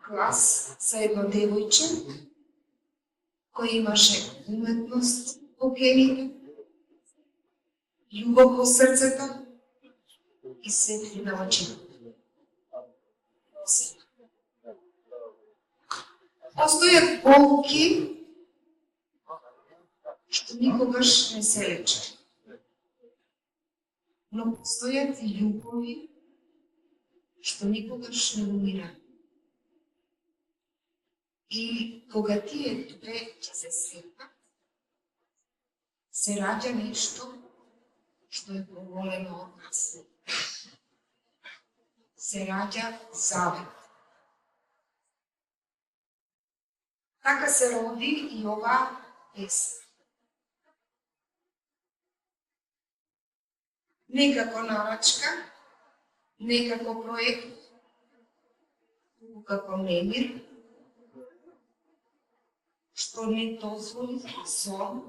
глас за едно девојче кој имаше уметност во гените, љубов во срцето и светлина во очите. Постојат болки што никогаш не се лечат, но постојат и љубови што никогаш не умираат. И кога тие две ќе се сретнат, се раѓа нешто што е поголемо од нас. Се раѓа завет. Така се роди и оваа песна. Не како нарачка, не како проект, туку како немир, што не дозволи сон